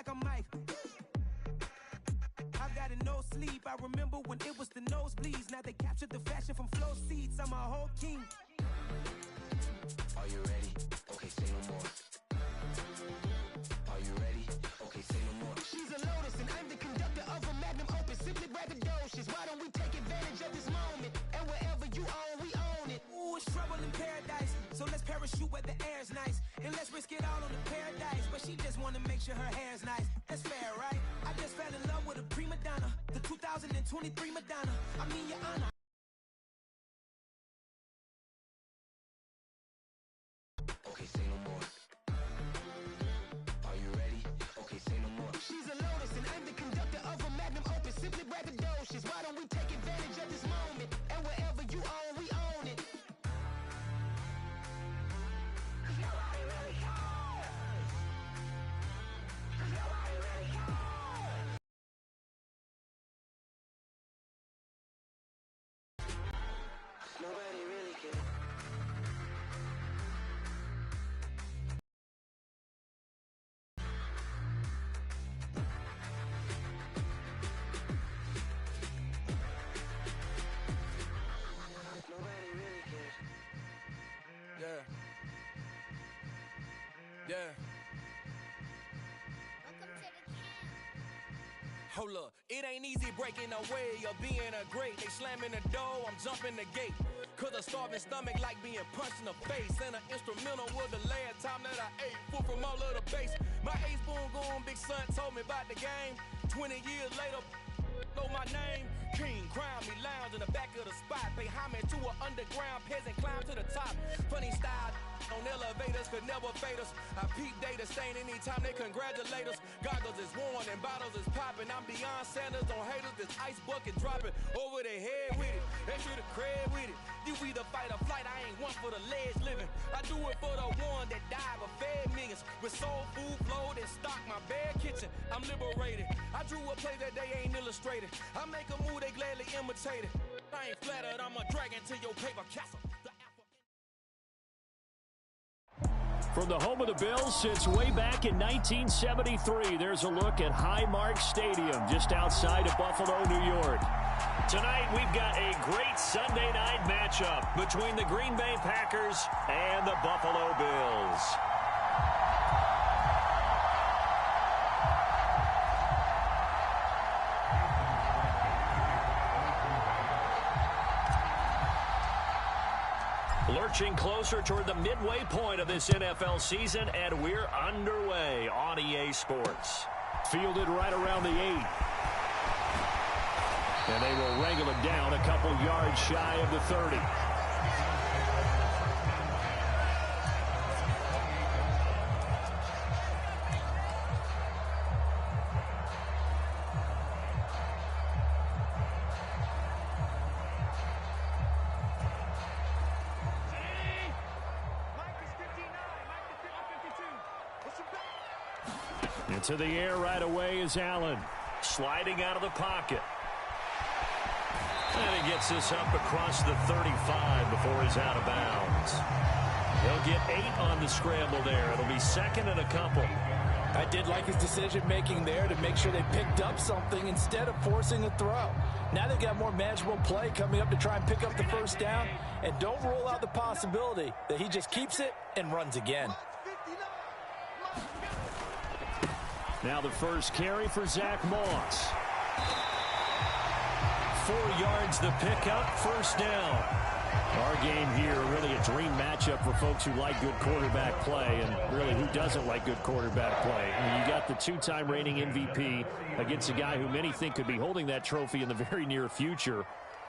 like I'm Mike. I've got no sleep. I remember when it was the nosebleeds. Now they captured the fashion from flow seats. I'm a whole king. Are you ready? Okay, say no more. Are you ready? Okay, say no more. She's a lotus and I'm the conductor of a magnum opus. Simply braggadocious. Why don't we take advantage of this moment? And wherever you own, we own it. Ooh, it's trouble in paradise. So let's parachute where the air's nice. And let's risk it all on the paradise. But she just wanna make sure her hair's nice. That's fair, right? I just fell in love with a prima donna. The 2023 Madonna. I mean, your honor. Okay, say no more. Are you ready? Okay, say no more. She's a lotus and I'm the conductor of a magnum opus. Simply braggadocious. Why don't we take advantage of this moment? And wherever you own, we own it. Nobody really cares. Nobody really cares. Nobody really cares. Nobody really cares. Yeah. Welcome to the camp. Hold up, it ain't easy breaking away or being a great. They slamming the door, I'm jumping the gate. Cause a starving stomach like being punched in the face. And an instrumental was the last time that I ate food from all of the base. My ace boom goon, big son told me about the game. 20 years later, know my name. King, crown me, lounge in the back of the spot. Pay homage to an underground peasant, climb to the top. Funny style on elevators could never fade us. I peep data stain anytime they congratulate us. Goggles is worn and bottles is popping. I'm beyond Sanders on haters, this ice bucket dropping over their head with it. Extra the cred with it. You either fight or flight, I ain't one for the ledge living. I do it for the one that died but fed millions. With soul food flowed and stocked my bare kitchen. I'm liberated. I drew a play that they ain't illustrated. I make a move, they gladly imitate it. I ain't flattered, I'm a dragon to your paper castle. From the home of the Bills since way back in 1973, there's a look at Highmark Stadium just outside of Buffalo, New York. Tonight, we've got a great Sunday night matchup between the Green Bay Packers and the Buffalo Bills. Lurching closer toward the midway point of this NFL season, and we're underway on EA Sports. Fielded right around the 8. And they will wrangle him down a couple yards shy of the 30. Into the air right away is Allen. Sliding out of the pocket. And he gets this up across the 35 before he's out of bounds. He'll get 8 on the scramble there. It'll be second and a couple. I did like his decision-making there to make sure they picked up something instead of forcing a throw. Now they've got more manageable play coming up to try and pick up the first down. And don't rule out the possibility that he just keeps it and runs again. Now the first carry for Zach Moss. 4 yards the pickup, first down. Our game here, really a dream matchup for folks who like good quarterback play, and really who doesn't like good quarterback play. I mean, you got the 2-time reigning MVP against a guy who many think could be holding that trophy in the very near future.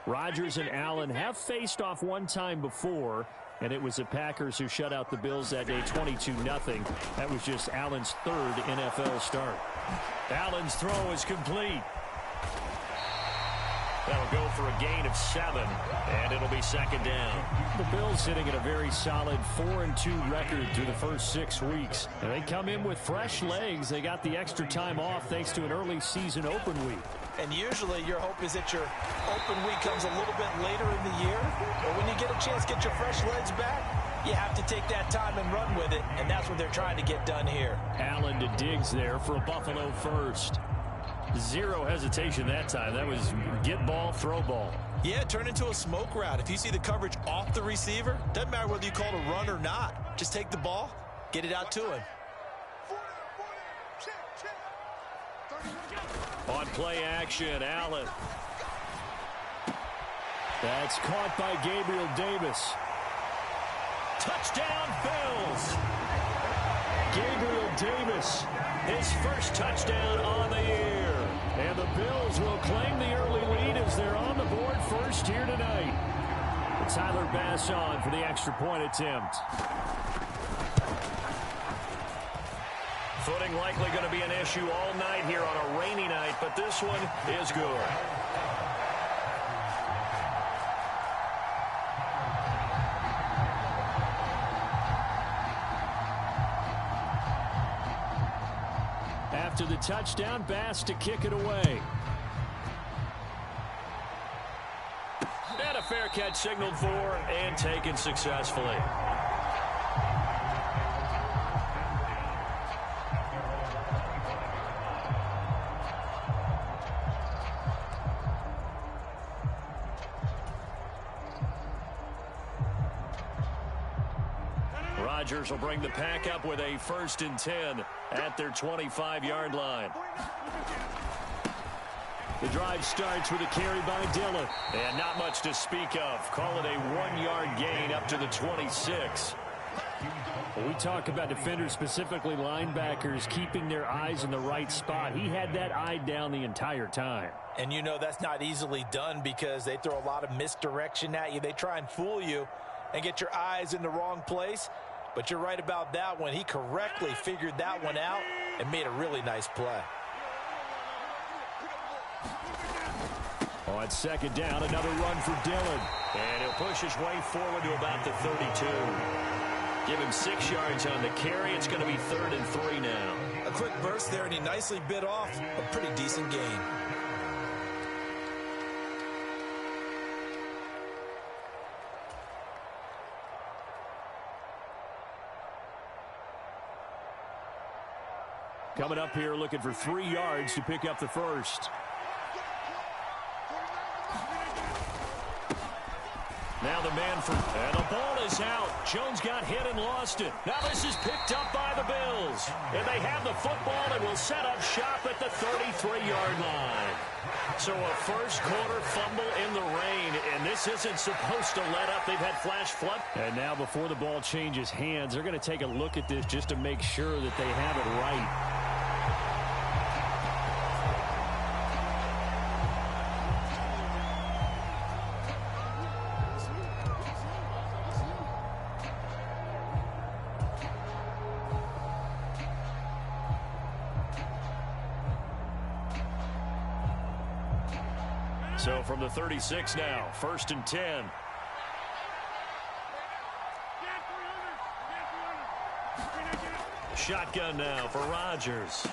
Rodgers and Allen have faced off one time before, and it was the Packers who shut out the Bills that day 22-0. That was just Allen's 3rd NFL start. Allen's throw is complete. That'll go for a gain of 7, and it'll be second down. The Bills sitting at a very solid 4-2 record through the first 6 weeks. And they come in with fresh legs. They got the extra time off thanks to an early season open week. And usually your hope is that your open week comes a little bit later in the year. But when you get a chance to get your fresh legs back, you have to take that time and run with it, and that's what they're trying to get done here. Allen to Diggs there for a Buffalo first. Zero hesitation that time. That was get ball, throw ball. Yeah, turn into a smoke route. If you see the coverage off the receiver, doesn't matter whether you call it a run or not. Just take the ball, get it out to him. On play action, Allen. That's caught by Gabriel Davis. Touchdown, Bills. Gabriel Davis, his first touchdown on the year. And the Bills will claim the early lead as they're on the board first here tonight. Tyler Bass on for the extra point attempt. Footing likely going to be an issue all night here on a rainy night, but this one is good. After the touchdown, Bass to kick it away. And a fair catch signaled for and taken successfully. Rodgers will bring the pack up with a 1st and 10 at their 25-yard line. The drive starts with a carry by Dillon. And not much to speak of. Call it a 1-yard gain up to the 26. When we talk about defenders, specifically linebackers, keeping their eyes in the right spot, he had that eye down the entire time. And you know that's not easily done because they throw a lot of misdirection at you. They try and fool you and get your eyes in the wrong place. But you're right about that one. He correctly figured that one out and made a really nice play. On 2nd down, another run for Dillon. And he'll push his way forward to about the 32. Give him 6 yards on the carry. It's going to be 3rd and 3 now. A quick burst there, and he nicely bit off a pretty decent gain. Coming up here looking for 3 yards to pick up the first. Now the man for, and the ball is out. Jones got hit and lost it. Now this is picked up by the Bills. And they have the football and will set up shop at the 33-yard line. So a first quarter fumble in the rain, and this isn't supposed to let up. They've had flash flood. And now before the ball changes hands, they're going to take a look at this just to make sure that they have it right. So from the 36 now, 1st and 10. Shotgun now for Rodgers.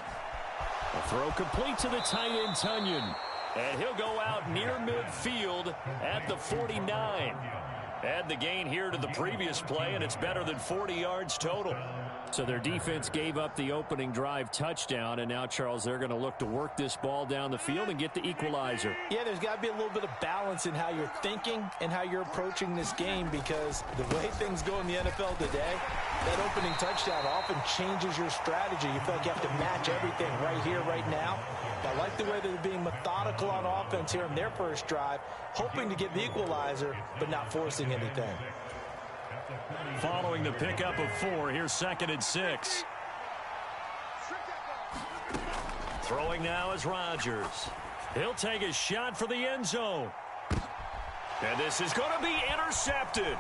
A throw complete to the tight end, Tunyon. And he'll go out near midfield at the 49. Add the gain here to the previous play, and it's better than 40 yards total. So their defense gave up the opening drive touchdown, and now, Charles, they're going to look to work this ball down the field and get the equalizer. Yeah, there's got to be a little bit of balance in how you're thinking and how you're approaching this game, because the way things go in the NFL today, that opening touchdown often changes your strategy. You feel like you have to match everything right here, right now. I like the way they're being methodical on offense here in their first drive, hoping to get the equalizer, but not forcing anything. Following the pickup of 4, here's 2nd and 6. Throwing now is Rodgers. He'll take a shot for the end zone. And this is going to be intercepted.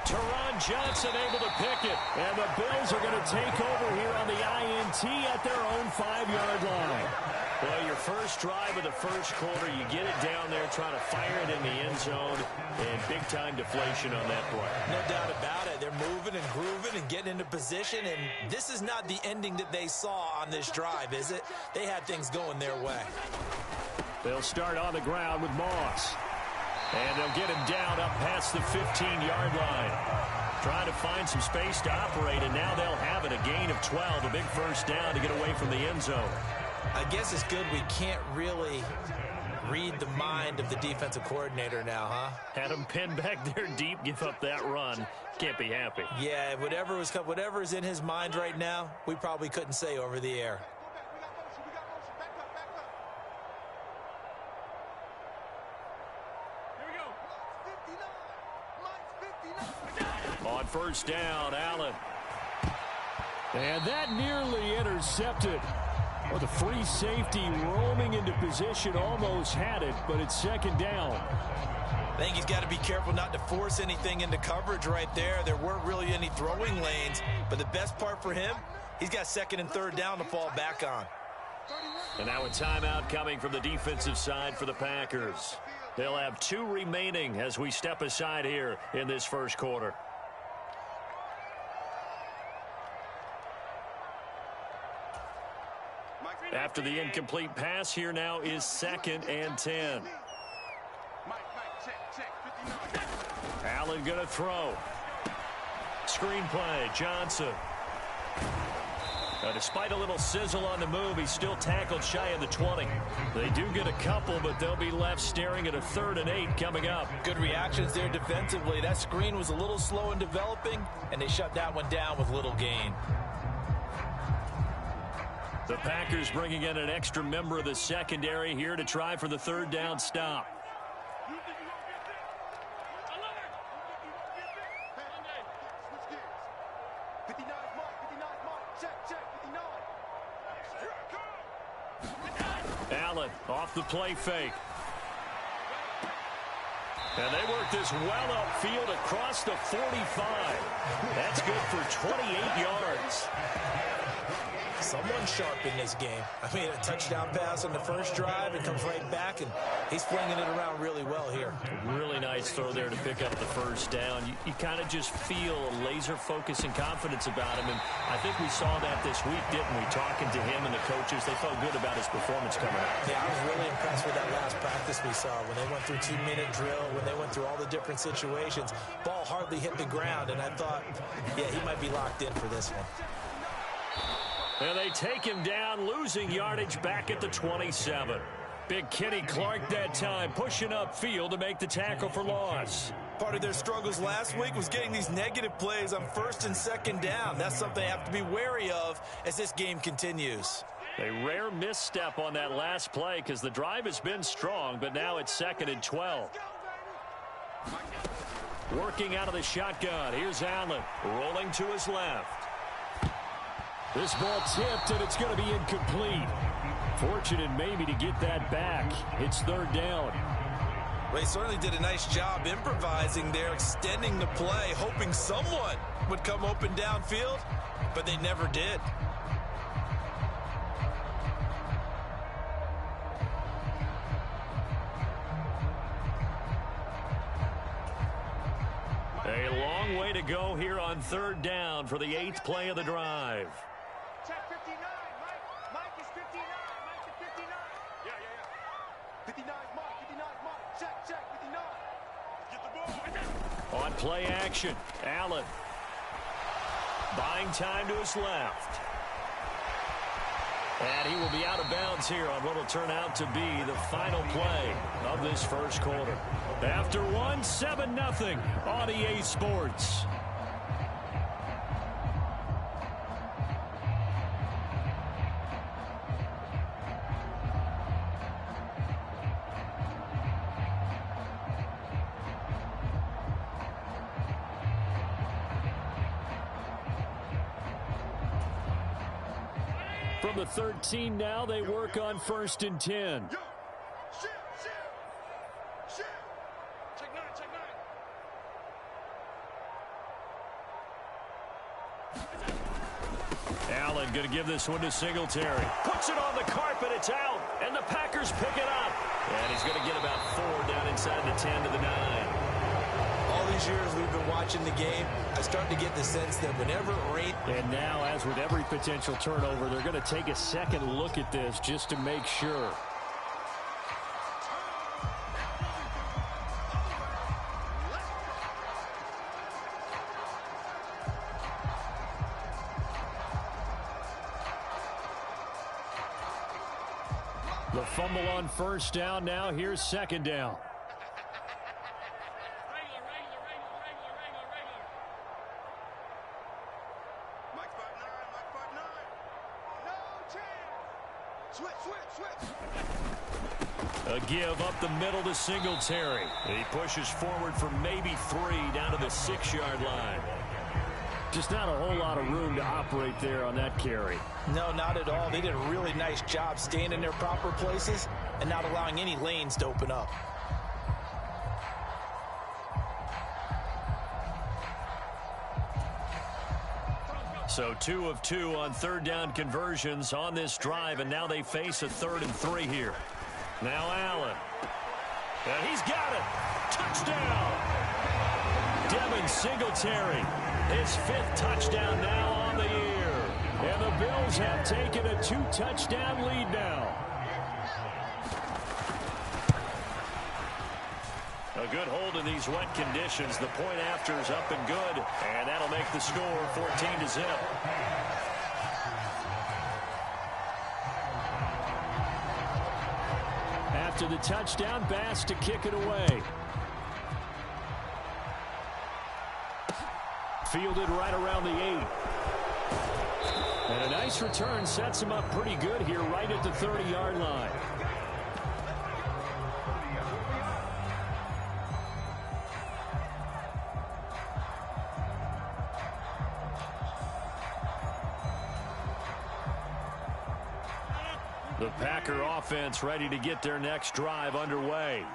Teron Johnson able to pick it. And the Bills are going to take over here on the INT at their own 5-yard line. Well, your first drive of the first quarter, you get it down there, trying to fire it in the end zone, and big-time deflation on that play. No doubt about it. They're moving and grooving and getting into position, and this is not the ending that they saw on this drive, is it? They had things going their way. They'll start on the ground with Moss. And they'll get him down up past the 15-yard line. Trying to find some space to operate, and now they'll have it. A gain of 12, a big first down to get away from the end zone. I guess it's good we can't really read the mind of the defensive coordinator now, huh? Had him pinned back there deep, give up that run. Can't be happy. Yeah, whatever is in his mind right now, we probably couldn't say over the air. On first down, Allen. And that nearly intercepted. Well, the free safety roaming into position almost had it, but it's second down. I think he's got to be careful not to force anything into coverage right there. There weren't really any throwing lanes, but the best part for him, he's got second and third down to fall back on. And now a timeout coming from the defensive side for the Packers. They'll have 2 remaining as we step aside here in this first quarter. After the incomplete pass, here now is 2nd and 10. Allen going to throw. Screen play, Johnson. Despite a little sizzle on the move, he's still tackled shy of the 20. They do get a couple, but they'll be left staring at a 3rd and 8 coming up. Good reactions there defensively. That screen was a little slow in developing, and they shut that one down with little gain. The Packers bringing in an extra member of the secondary here to try for the 3rd down stop. Allen off the play fake. And they work this well upfield across the 45. That's good for 28 yards. Someone sharp in this game. I mean, a touchdown pass on the first drive and comes right back, and he's flinging it around really well here. Really nice throw there to pick up the first down. You kind of just feel a laser focus and confidence about him, and I think we saw that this week, didn't we? Talking to him and the coaches, they felt good about his performance coming up. Yeah, I was really impressed with that last practice we saw when they went through 2-minute drill, when they went through all the different situations. Ball hardly hit the ground, and I thought, yeah, he might be locked in for this one. And they take him down, losing yardage back at the 27. Big Kenny Clark that time, pushing upfield to make the tackle for loss. Part of their struggles last week was getting these negative plays on 1st and 2nd down. That's something they have to be wary of as this game continues. A rare misstep on that last play because the drive has been strong, but now it's 2nd and 12. Working out of the shotgun, here's Allen, rolling to his left. This ball tipped, and it's going to be incomplete. Fortunate maybe to get that back. It's 3rd down. They certainly did a nice job improvising there, extending the play, hoping someone would come open downfield, but they never did. A long way to go here on 3rd down for the 8th play of the drive. Check 59, Mike. Mike is 59. Mike is 59. Yeah. 59 is Mike. 59 is Mike. Check 59. Get the ball. On play action, Allen. Buying time to his left. And he will be out of bounds here on what will turn out to be the final play of this first quarter. After one, 7-0 on EA Sports. From the 13 now, they work on 1st and 10. Allen going to give this one to Singletary. Puts it on the carpet. It's out. And the Packers pick it up. And he's going to get about 4 down inside the 10 to the 9. All these years we've been watching the game, I start to get the sense that whenever it rains... And now, as with every potential turnover, they're going to take a second look at this just to make sure. The fumble on first down. Now here's second down. A give up the middle to Singletary. He pushes forward for maybe 3 down to the 6-yard line. Just not a whole lot of room to operate there on that carry. No, not at all. They did a really nice job staying in their proper places and not allowing any lanes to open up. So 2 of 2 on third down conversions on this drive, and now they face a 3rd and 3 here. Now Allen. And he's got it. Touchdown. Devin Singletary. His 5th touchdown now on the year. And the Bills have taken a 2-touchdown lead now. A good hold in these wet conditions. The point after is up and good. And that'll make the score 14-0. After the touchdown, Bass to kick it away. Fielded right around the 8. And a nice return sets him up pretty good here right at the 30-yard line. The Packer offense ready to get their next drive underway.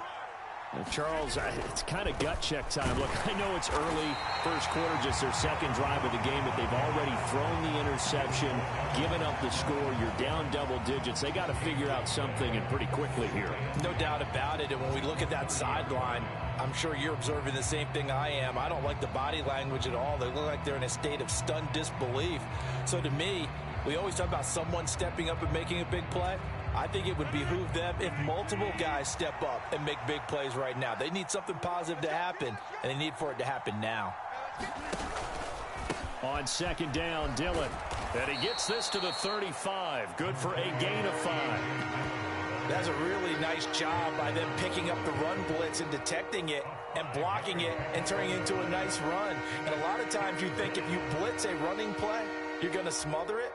Charles, it's kind of gut check time. Look, I know it's early, first quarter, just their second drive of the game, but they've already thrown the interception, given up the score. You're down double digits. They got to figure out something, and pretty quickly here. No doubt about it. And when we look at that sideline, I'm sure you're observing the same thing I am. I don't like the body language at all. They look like they're in a state of stunned disbelief. So to me, we always talk about someone stepping up and making a big play. I think it would behoove them if multiple guys step up and make big plays right now. They need something positive to happen, and they need for it to happen now. On second down, Dillon. And he gets this to the 35. Good for a gain of 5. That's a really nice job by them picking up the run blitz and detecting it and blocking it and turning it into a nice run. And a lot of times you think if you blitz a running play, you're going to smother it.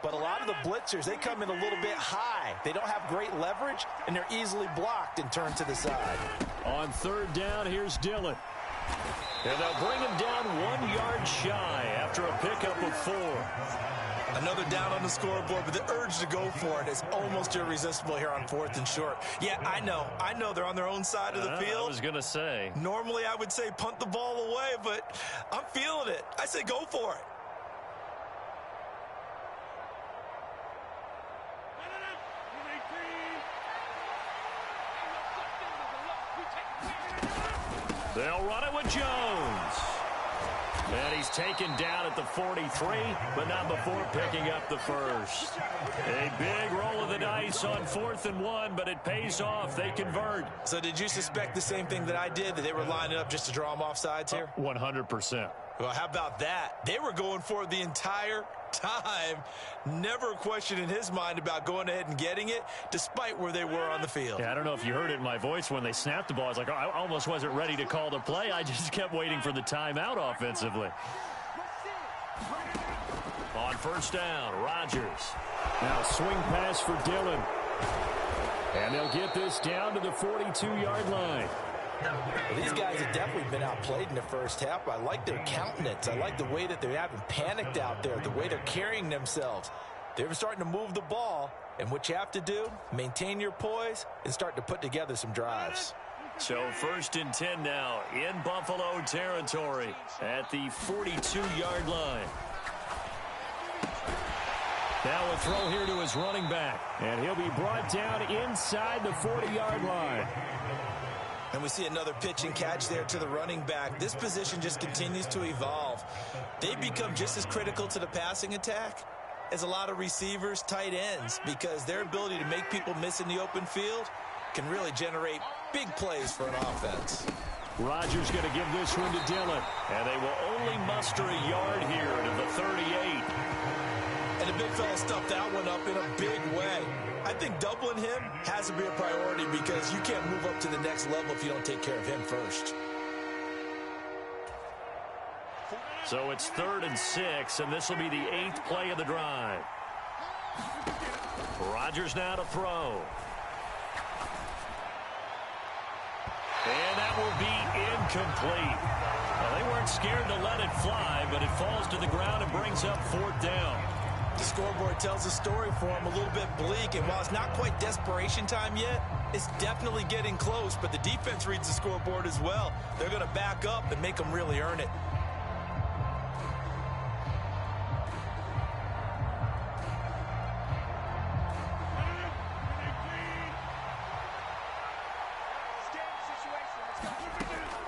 But a lot of the blitzers, they come in a little bit high. They don't have great leverage, and they're easily blocked and turned to the side. On third down, here's Dillon. And they'll bring him down 1 yard shy after a pickup of 4. Another down on the scoreboard, but the urge to go for it is almost irresistible here on 4th and short. Yeah, I know they're on their own side of the field. I was going to say. Normally I would say punt the ball away, but I'm feeling it. I say go for it. They'll run it with Jones. And he's taken down at the 43, but not before picking up the first. A big roll of the dice on 4th and 1, but it pays off. They convert. So did you suspect the same thing that I did, that they were lining up just to draw them off sides here? 100%. Well, how about that? They were going for it the entire time. Never a question in his mind about going ahead and getting it, despite where they were on the field. Yeah, I don't know if you heard it in my voice when they snapped the ball. I was like, I almost wasn't ready to call the play. I just kept waiting for the timeout offensively. On first down, Rodgers. Now swing pass for Dillon. And they'll get this down to the 42-yard line. Well, these guys have definitely been outplayed in the first half. I like their countenance. I like the way that they haven't panicked out there, the way they're carrying themselves. They're starting to move the ball, and what you have to do, maintain your poise and start to put together some drives. So 1st and 10 now in Buffalo territory at the 42-yard line. Now a throw here to his running back, and he'll be brought down inside the 40-yard line. And we see another pitch and catch there to the running back. This position just continues to evolve. They become just as critical to the passing attack as a lot of receivers, tight ends, because their ability to make people miss in the open field can really generate big plays for an offense. Rodgers going to give this one to Dillon, and they will only muster a yard here to the 38. And a big fella stuffed that one up in a big way. I think doubling him has to be a priority because you can't move up to the next level if you don't take care of him first. So it's 3rd and 6, and this will be the 8th play of the drive. Rodgers now to throw. And that will be incomplete. Well, they weren't scared to let it fly, but it falls to the ground and brings up 4th down. The scoreboard tells a story for him, a little bit bleak, and while it's not quite desperation time yet, it's definitely getting close, but the defense reads the scoreboard as well. They're going to back up and make them really earn it.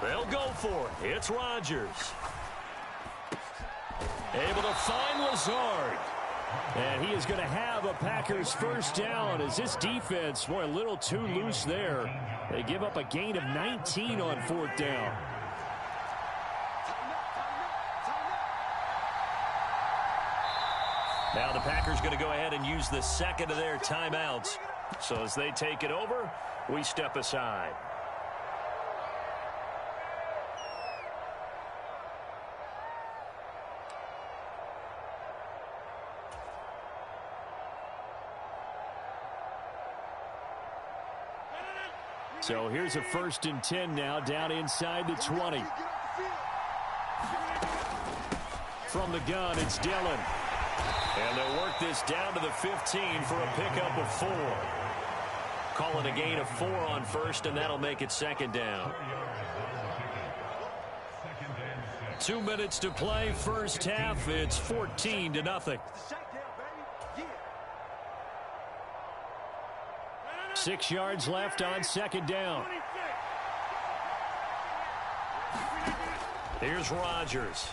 They'll go for it. It's Rodgers. Able to find Lazard. And he is going to have a Packers first down as this defense, boy, a little too loose there. They give up a gain of 19 on 4th down. Now the Packers going to go ahead and use the second of their timeouts. So as they take it over, we step aside. So here's a 1st and 10 now, down inside the 20. From the gun, it's Dillon. And they'll work this down to the 15 for a pickup of 4. Call it a gain of 4 on 1st, and that'll make it 2nd down. 2 minutes to play, first half. It's 14-0. 6 yards left on 2nd down. Here's Rodgers.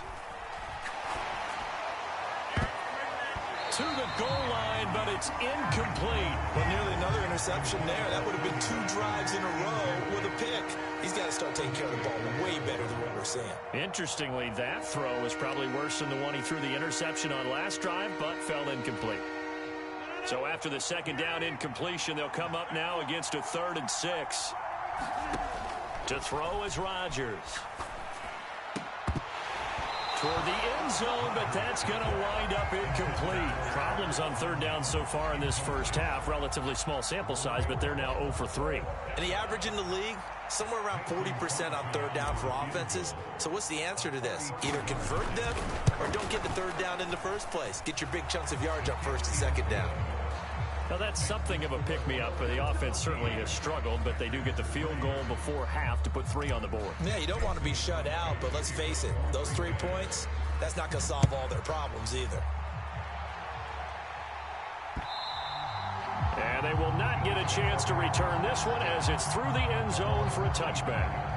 To the goal line, but it's incomplete. Well, nearly another interception there. That would have been 2 drives in a row with a pick. He's got to start taking care of the ball way better than what we're seeing. Interestingly, that throw is probably worse than the one he threw the interception on last drive, but fell incomplete. So after the 2nd down incompletion, they'll come up now against a 3rd and 6. To throw is Rodgers. Toward the end zone, but that's going to wind up incomplete. Problems on 3rd down so far in this first half. Relatively small sample size, but they're now 0 for 3. And the average in the league, somewhere around 40% on 3rd down for offenses. So what's the answer to this? Either convert them or don't get the 3rd down in the first place. Get your big chunks of yards up 1st and 2nd down. Now, that's something of a pick-me-up. The offense certainly has struggled, but they do get the field goal before half to put 3 on the board. Yeah, you don't want to be shut out, but let's face it, those 3 points, that's not going to solve all their problems either. And they will not get a chance to return this one as it's through the end zone for a touchback.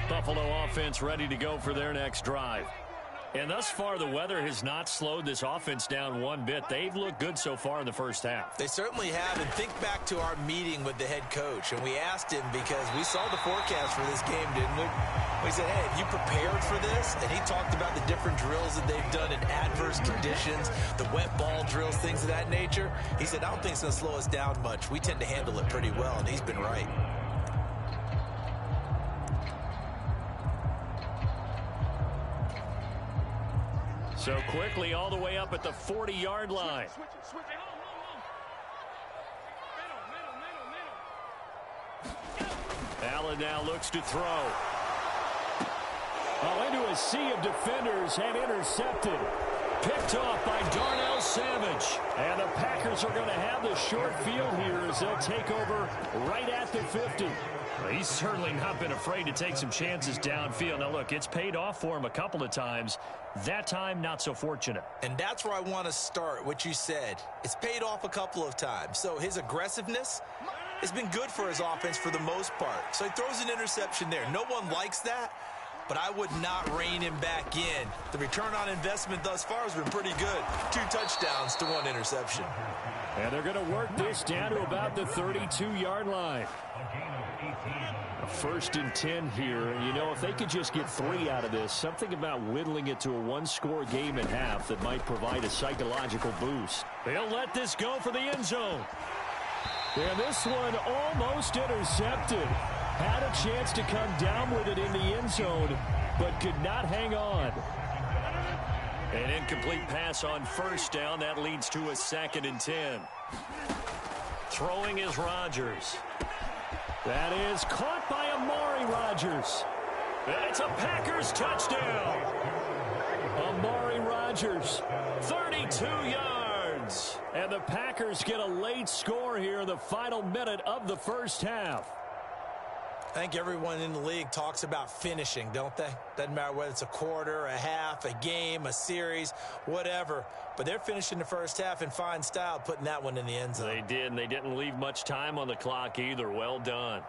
Buffalo offense ready to go for their next drive. And thus far, the weather has not slowed this offense down one bit. They've looked good so far in the first half. They certainly have. And think back to our meeting with the head coach. And we asked him because we saw the forecast for this game, didn't we? We said, hey, have you prepared for this? And he talked about the different drills that they've done in adverse conditions, the wet ball drills, things of that nature. He said, I don't think it's going to slow us down much. We tend to handle it pretty well, and he's been right. So quickly all the way up at the 40-yard line. Allen now looks to throw. Well, into a sea of defenders and intercepted. Picked off by Darnell Savage. And the Packers are going to have the short field here as they'll take over right at the 50. Well, he's certainly not been afraid to take some chances downfield. Now, look, it's paid off for him a couple of times. That time, not so fortunate. And that's where I want to start, what you said. It's paid off a couple of times. So his aggressiveness has been good for his offense for the most part. So he throws an interception there. No one likes that, but I would not rein him back in. The return on investment thus far has been pretty good. 2 touchdowns to 1 interception. And they're going to work this down to about the 32-yard line. A 1st and 10 here. You know, if they could just get 3 out of this, something about whittling it to a 1-score game at half that might provide a psychological boost. They'll let this go for the end zone. And this one almost intercepted. Had a chance to come down with it in the end zone, but could not hang on. An incomplete pass on 1st down. That leads to a 2nd and 10. Throwing is Rodgers. That is caught by Amari Rodgers. It's a Packers touchdown. Amari Rodgers, 32 yards. And the Packers get a late score here in the final minute of the first half. I think everyone in the league talks about finishing, don't they? Doesn't matter whether it's a quarter, a half, a game, a series, whatever. But they're finishing the first half in fine style, putting that one in the end zone. They did, and they didn't leave much time on the clock either. Well done.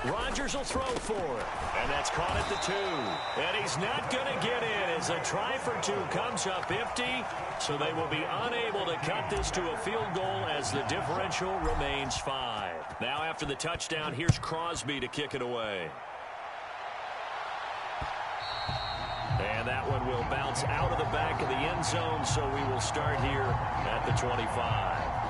Rodgers will throw for it. And that's caught at the 2. And he's not going to get in as a try for 2 comes up empty. So they will be unable to cut this to a field goal as the differential remains 5. Now after the touchdown, here's Crosby to kick it away. And that one will bounce out of the back of the end zone. So we will start here at the 25.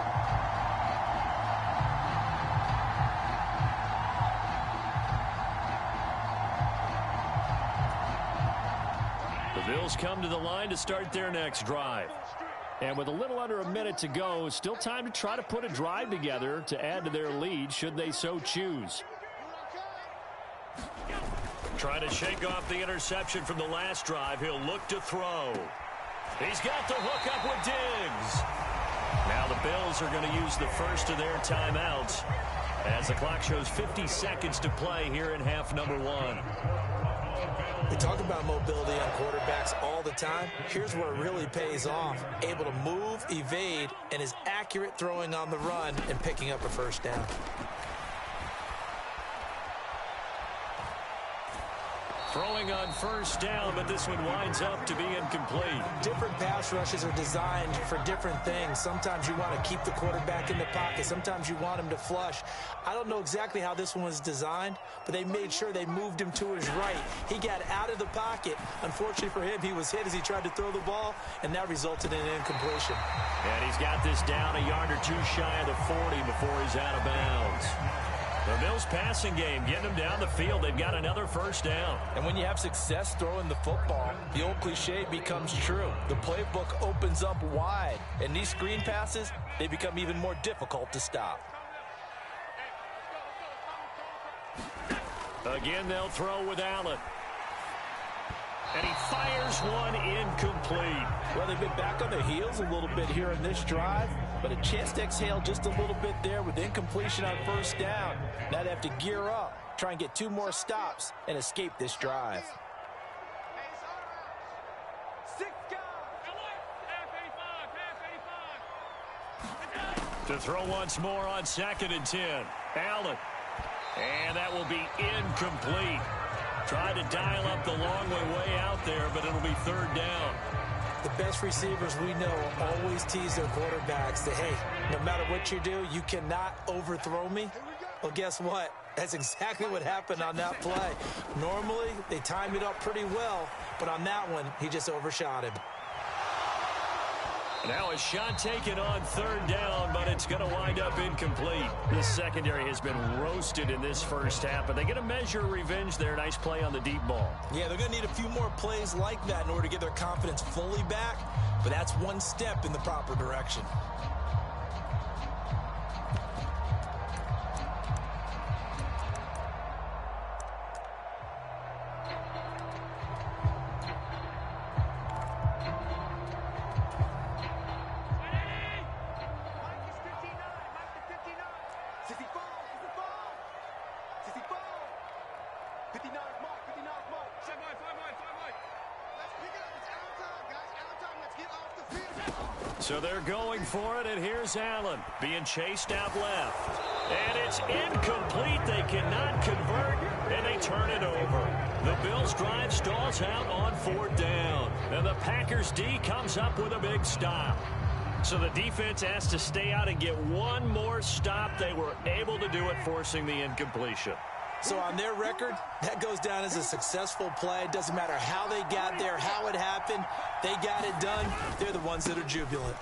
The Bills come to the line to start their next drive. And with a little under a minute to go, still time to try to put a drive together to add to their lead should they so choose. Trying to shake off the interception from the last drive. He'll look to throw. He's got the hook up with Diggs. Now the Bills are going to use the first of their timeouts as the clock shows 50 seconds to play here in half number 1. We talk about mobility on quarterbacks all the time. Here's where it really pays off. Able to move, evade, and is accurate throwing on the run and picking up a first down. Throwing on first down, but this one winds up to be incomplete. Different pass rushes are designed for different things. Sometimes you want to keep the quarterback in the pocket. Sometimes you want him to flush. I don't know exactly how this one was designed, but they made sure they moved him to his right. He got out of the pocket. Unfortunately for him, he was hit as he tried to throw the ball, and that resulted in an incompletion. And he's got this down a yard or 2 shy of the 40 before he's out of bounds. The Bills passing game, getting them down the field. They've got another first down. And when you have success throwing the football, the old cliche becomes true. The playbook opens up wide. And these screen passes, they become even more difficult to stop. Again, they'll throw with Allen. And he fires one incomplete. Well, they've been back on their heels a little bit here in this drive, but a chance to exhale just a little bit there with incompletion on first down. Now they have to gear up, try and get 2 more stops, and escape this drive. To throw once more on 2nd and 10. Allen. And that will be incomplete. Tried to dial up the long way out there, but it'll be 3rd down. The best receivers we know always tease their quarterbacks that, hey, no matter what you do, you cannot overthrow me. Well, guess what? That's exactly what happened on that play. Normally, they time it up pretty well, but on that one, he just overshot him. Now a shot taken on third down, but it's going to wind up incomplete. The secondary has been roasted in this first half, but they get a measure of revenge there. Nice play on the deep ball. Yeah, they're going to need a few more plays like that in order to get their confidence fully back, but that's one step in the proper direction. So they're going for it, and here's Allen being chased out left. And it's incomplete. They cannot convert, and they turn it over. The Bills' drive stalls out on fourth down. And the Packers' D comes up with a big stop. So the defense has to stay out and get one more stop. They were able to do it, forcing the incompletion. So on their record, that goes down as a successful play. It doesn't matter how they got there, how it happened. They got it done. They're the ones that are jubilant.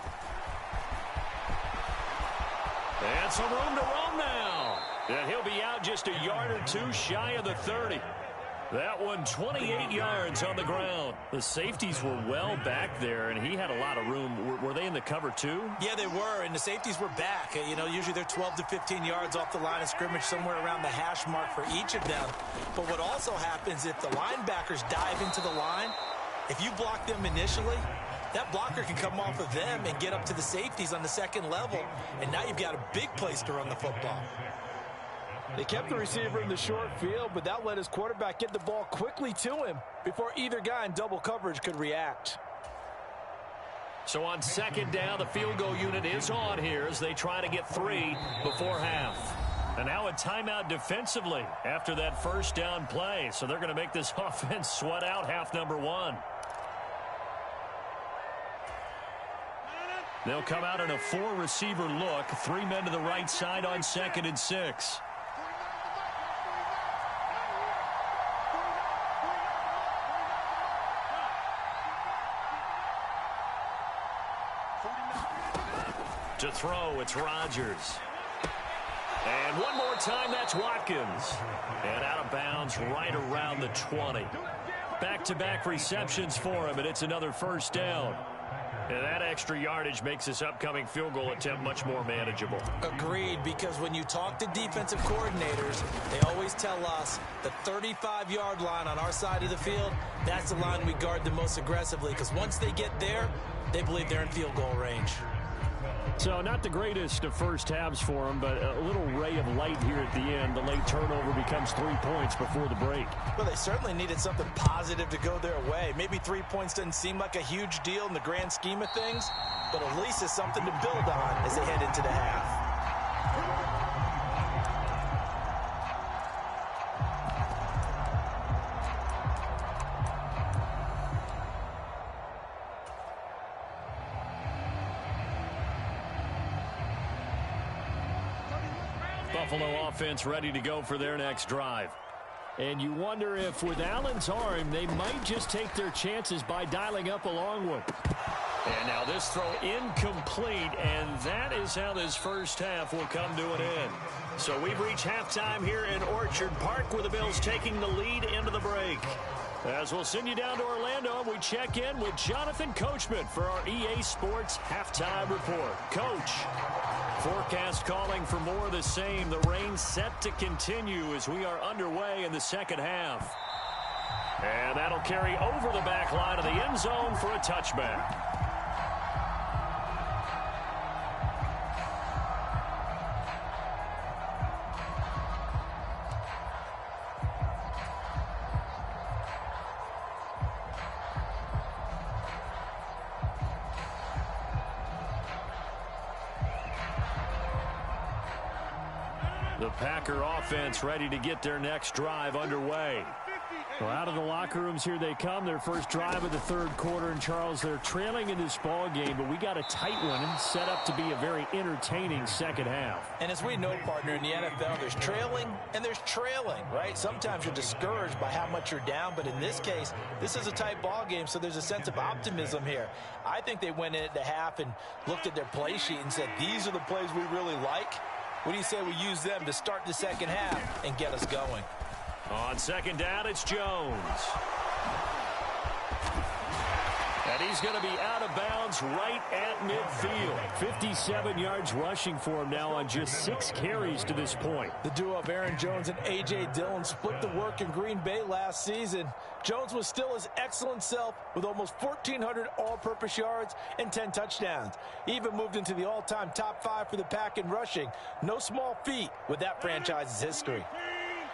And some room to roam now. And he'll be out just a yard or two shy of the 30. That one 28 yards on the ground. The safeties were well back there, and he had a lot of room. Were they in the cover too? Yeah, they were, and the safeties were back. You know, usually they're 12 to 15 yards off the line of scrimmage, somewhere around the hash mark for each of them. But what also happens if the linebackers dive into the line, if you block them initially, that blocker can come off of them and get up to the safeties on the second level, and now you've got a big place to run the football. They kept the receiver in the short field, but that let his quarterback get the ball quickly to him before either guy in double coverage could react. So on second down, the field goal unit is on here as they try to get 3 before half. And now a timeout defensively after that first down play. So they're going to make this offense sweat out half number 1. They'll come out in a 4-receiver look. 3 men to the right side on 2nd and 6. To throw, it's Rodgers. And one more time, that's Watkins. And out of bounds right around the 20. Back-to-back receptions for him, and it's another first down. And that extra yardage makes this upcoming field goal attempt much more manageable. Agreed, because when you talk to defensive coordinators, they always tell us the 35-yard line on our side of the field, that's the line we guard the most aggressively, because once they get there, they believe they're in field goal range. So not the greatest of first halves for them, but a little ray of light here at the end. The late turnover becomes 3 points before the break. Well, they certainly needed something positive to go their way. Maybe 3 points doesn't seem like a huge deal in the grand scheme of things, but at least it's something to build on as they head into the half. Buffalo offense ready to go for their next drive. And you wonder if with Allen's arm, they might just take their chances by dialing up a long one. And now this throw incomplete, and that is how this first half will come to an end. So we've reached halftime here in Orchard Park with the Bills taking the lead into the break. As we'll send you down to Orlando, we check in with Jonathan Coachman for our EA Sports Halftime Report. Coach, forecast calling for more of the same. The rain set to continue as we are underway in the second half. And that'll carry over the back line of the end zone for a touchback. The Packer offense ready to get their next drive underway. Well, out of the locker rooms here they come. Their first drive of the third quarter. And, Charles, they're trailing in this ball game, but we got a tight one set up to be a very entertaining second half. And as we know, partner, in the NFL, there's trailing and there's trailing, right? Sometimes you're discouraged by how much you're down, but in this case, this is a tight ball game, so there's a sense of optimism here. I think they went into half and looked at their play sheet and said, these are the plays we really like. What do you say we use them to start the second half and get us going? On second down, it's Jones. And he's going to be out of bounds right at midfield. 57 yards rushing for him now on just 6 carries to this point. The duo of Aaron Jones and A.J. Dillon split the work in Green Bay last season. Jones was still his excellent self with almost 1,400 all-purpose yards and 10 touchdowns. He even moved into the all-time top 5 for the pack in rushing. No small feat with that franchise's history.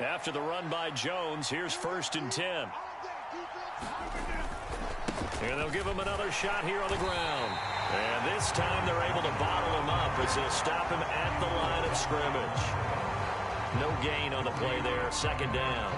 After the run by Jones, here's 1st and 10. And they'll give him another shot here on the ground. And this time they're able to bottle him up as they'll stop him at the line of scrimmage. No gain on the play there, 2nd down.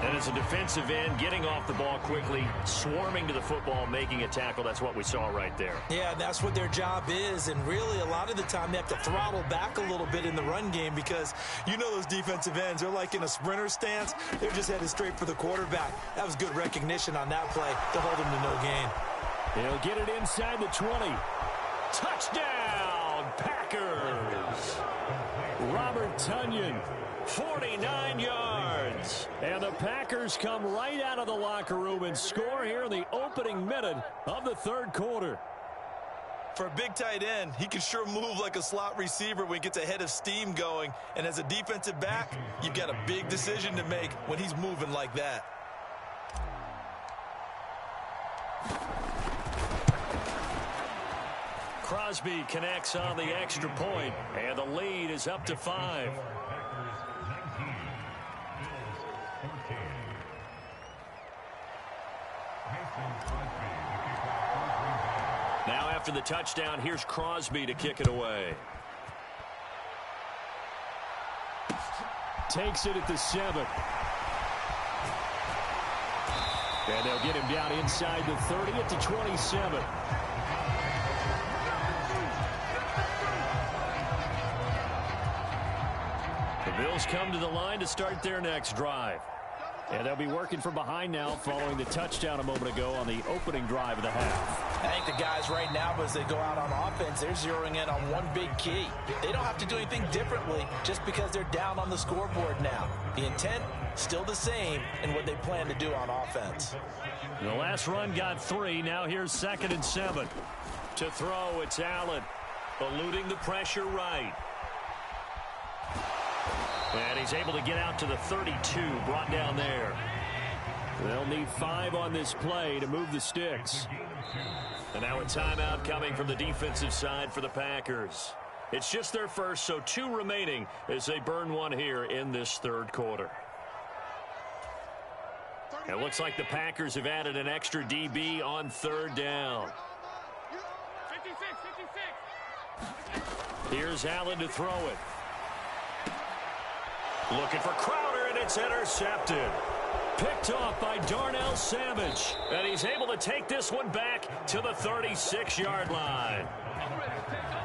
And as a defensive end, getting off the ball quickly, swarming to the football, making a tackle, that's what we saw right there. Yeah, that's what their job is, and really a lot of the time they have to throttle back a little bit in the run game because you know those defensive ends, they're like in a sprinter stance. They're just headed straight for the quarterback. That was good recognition on that play to hold him to no gain. He'll get it inside the 20. Touchdown, Packers! Robert Tonyan, 49 yards. And the Packers come right out of the locker room and score here in the opening minute of the third quarter. For a big tight end, he can sure move like a slot receiver when he gets a head of steam going. And as a defensive back, you've got a big decision to make when he's moving like that. Crosby connects on the extra point, and the lead is up to 5. Now after the touchdown, here's Crosby to kick it away. Takes it at the 7. And they'll get him down inside the 30 at the 27. The Bills come to the line to start their next drive. And they'll be working from behind now following the touchdown a moment ago on the opening drive of the half. I think the guys right now, as they go out on offense, they're zeroing in on one big key. They don't have to do anything differently just because they're down on the scoreboard now. The intent, still the same in what they plan to do on offense. The last run got 3. Now here's 2nd and 7. To throw, it's Allen, eluding the pressure right. And he's able to get out to the 32, brought down there. They'll need 5 on this play to move the sticks. And now a timeout coming from the defensive side for the Packers. It's just their first, so 2 remaining as they burn one here in this third quarter. It looks like the Packers have added an extra DB on 3rd down. 56. Here's Allen to throw it. Looking for Crowder, and it's intercepted. Picked off by Darnell Savage. And he's able to take this one back to the 36-yard line.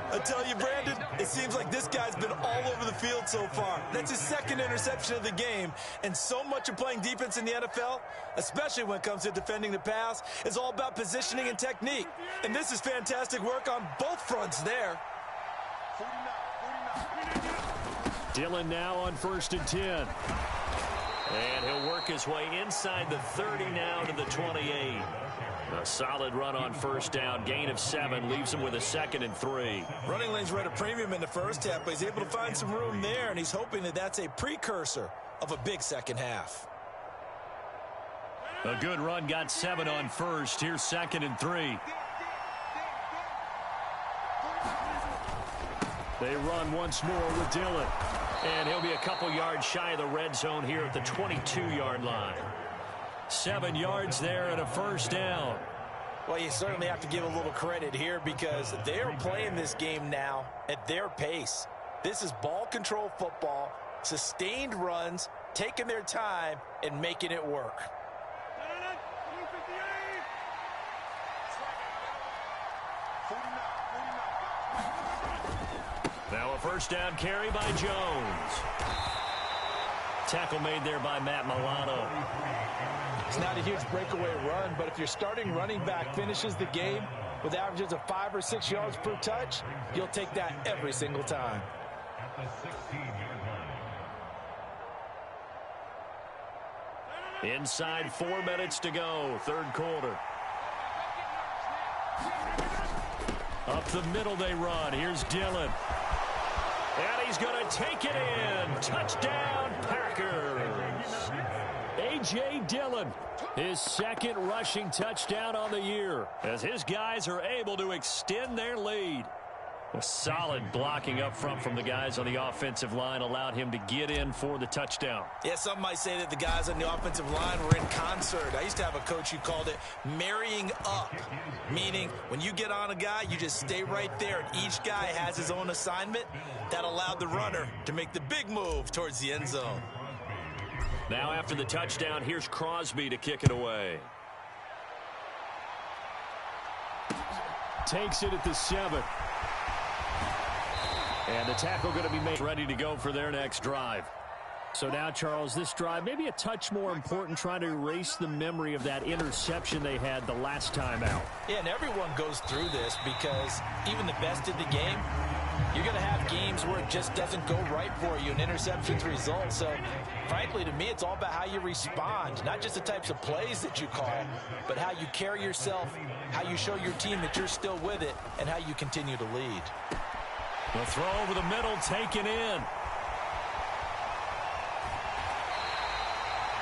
I tell you, Brandon, it seems like this guy's been all over the field so far. That's his 2nd interception of the game. And so much of playing defense in the NFL, especially when it comes to defending the pass, is all about positioning and technique. And this is fantastic work on both fronts there. Dillon now on 1st and 10. And he'll work his way inside the 30 now to the 28. A solid run on 1st down. Gain of 7 leaves him with a 2nd and 3. Running lanes were at a premium in the first half, but he's able to find some room there, and he's hoping that that's a precursor of a big second half. A good run got 7 on 1st. Here's 2nd and 3. They run once more with Dillon. And he'll be a couple yards shy of the red zone here at the 22-yard line. 7 yards there and a 1st down. Well, you certainly have to give a little credit here because they're playing this game now at their pace. This is ball control football, sustained runs, taking their time and making it work. Now a first down carry by Jones. Tackle made there by Matt Milano. It's not a huge breakaway run, but if your starting running back finishes the game with averages of 5 or 6 yards per touch, you'll take that every single time. Inside 4 minutes to go, third quarter. Up the middle they run. Here's Dillon. And he's going to take it in. Touchdown, Packers. A.J. Dillon, his second rushing touchdown on the year, as his guys are able to extend their lead. A solid blocking up front from the guys on the offensive line allowed him to get in for the touchdown. Yeah, some might say that the guys on the offensive line were in concert. I used to have a coach who called it marrying up, meaning when you get on a guy, you just stay right there, and each guy has his own assignment. That allowed the runner to make the big move towards the end zone. Now after the touchdown, here's Crosby to kick it away. Takes it at the 7. And the tackle going to be made ready to go for their next drive. So now, Charles, this drive maybe a touch more important, trying to erase the memory of that interception they had the last time out. Yeah, and everyone goes through this because even the best in the game, you're going to have games where it just doesn't go right for you and interceptions result. So, frankly, to me, it's all about how you respond, not just the types of plays that you call, but how you carry yourself, how you show your team that you're still with it, and how you continue to lead. The throw over the middle, taken in.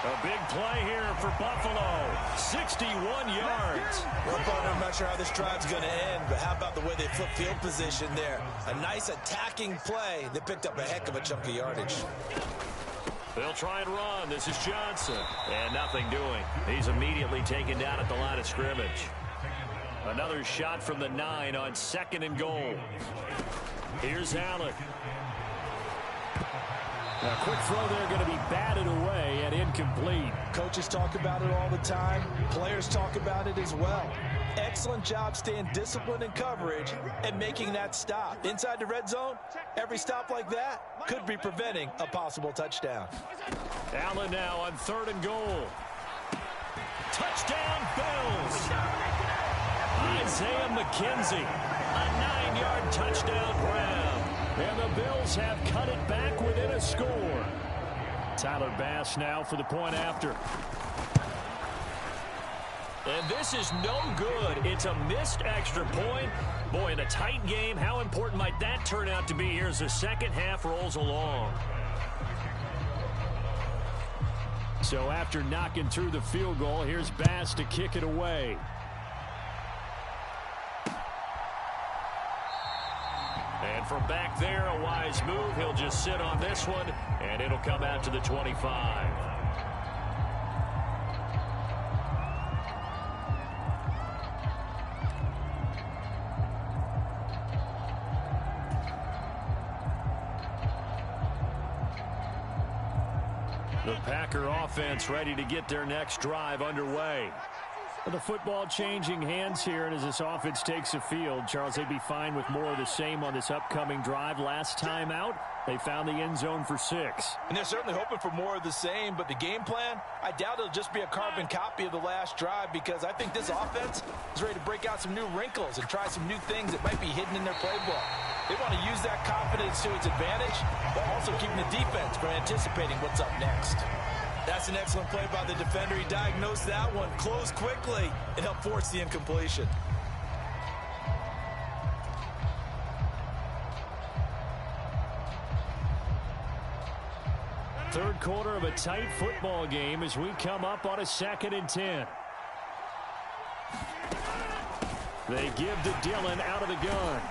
A big play here for Buffalo. 61 yards. Well, partner, I'm not sure how this drive's going to end, but how about the way they flip field position there? A nice attacking play that picked up a heck of a chunk of yardage. They'll try and run. This is Johnson. And nothing doing. He's immediately taken down at the line of scrimmage. Another shot from the 9 on 2nd and goal. Here's Allen. A quick throw there, going to be batted away and incomplete. Coaches talk about it all the time. Players talk about it as well. Excellent job staying disciplined in coverage and making that stop. Inside the red zone, every stop like that could be preventing a possible touchdown. Allen now on 3rd and goal. Touchdown, Bills. Isaiah McKenzie, a 9-yard touchdown grab. And the Bills have cut it back within a score. Tyler Bass now for the point after. And this is no good. It's a missed extra point. Boy, in a tight game, how important might that turn out to be here as the second half rolls along? So after knocking through the field goal, here's Bass to kick it away. And from back there, a wise move. He'll just sit on this one, and it'll come out to the 25. The Packer offense ready to get their next drive underway. The football changing hands here, and as this offense takes the field, Charles, they'd be fine with more of the same on this upcoming drive. Last time out, they found the end zone for 6. And they're certainly hoping for more of the same, but the game plan, I doubt it'll just be a carbon copy of the last drive, because I think this offense is ready to break out some new wrinkles and try some new things that might be hidden in their playbook. They want to use that confidence to its advantage, while also keeping the defense from anticipating what's up next. That's an excellent play by the defender. He diagnosed that one, closed quickly, and helped force the incompletion. Third quarter of a tight football game as we come up on a 2nd and 10. They give to Dillon out of the gun.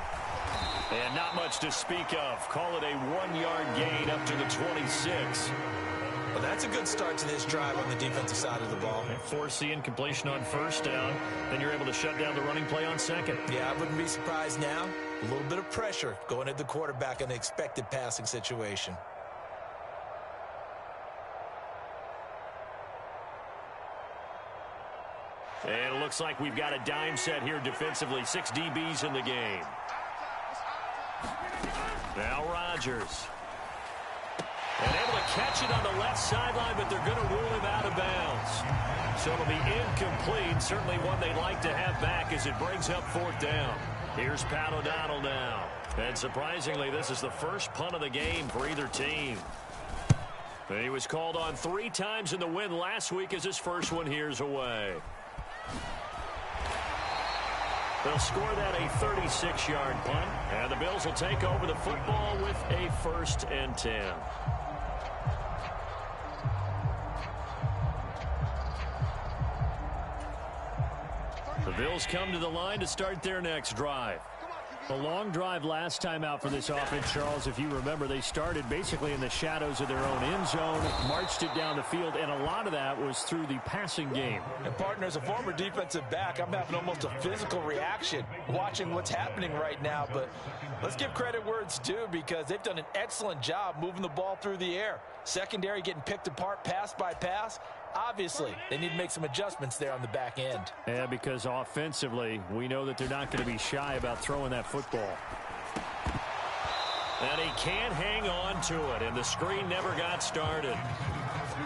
And not much to speak of. Call it a 1-yard gain up to the 26. Well, that's a good start to this drive on the defensive side of the ball. And force the incompletion on 1st down. Then you're able to shut down the running play on 2nd. Yeah, I wouldn't be surprised now. A little bit of pressure going at the quarterback in an expected passing situation. And it looks like we've got a dime set here defensively. 6 DBs in the game. Now Rodgers. And able to catch it on the left sideline, but they're going to rule him out of bounds. So it'll be incomplete. Certainly one they'd like to have back as it brings up 4th down. Here's Pat O'Donnell now. And surprisingly, this is the first punt of the game for either team. He was called on 3 times in the win last week as his first one here's away. They'll score that a 36-yard punt, and the Bills will take over the football with a 1st and 10. The Bills come to the line to start their next drive. A long drive last time out for this offense, Charles. If you remember, they started basically in the shadows of their own end zone, marched it down the field, and a lot of that was through the passing game. And, partner, as a former defensive back, I'm having almost a physical reaction watching what's happening right now. But let's give credit where it's due because they've done an excellent job moving the ball through the air. Secondary getting picked apart pass by pass. Obviously, they need to make some adjustments there on the back end. Yeah, because offensively, we know that they're not going to be shy about throwing that football. And he can't hang on to it, and the screen never got started.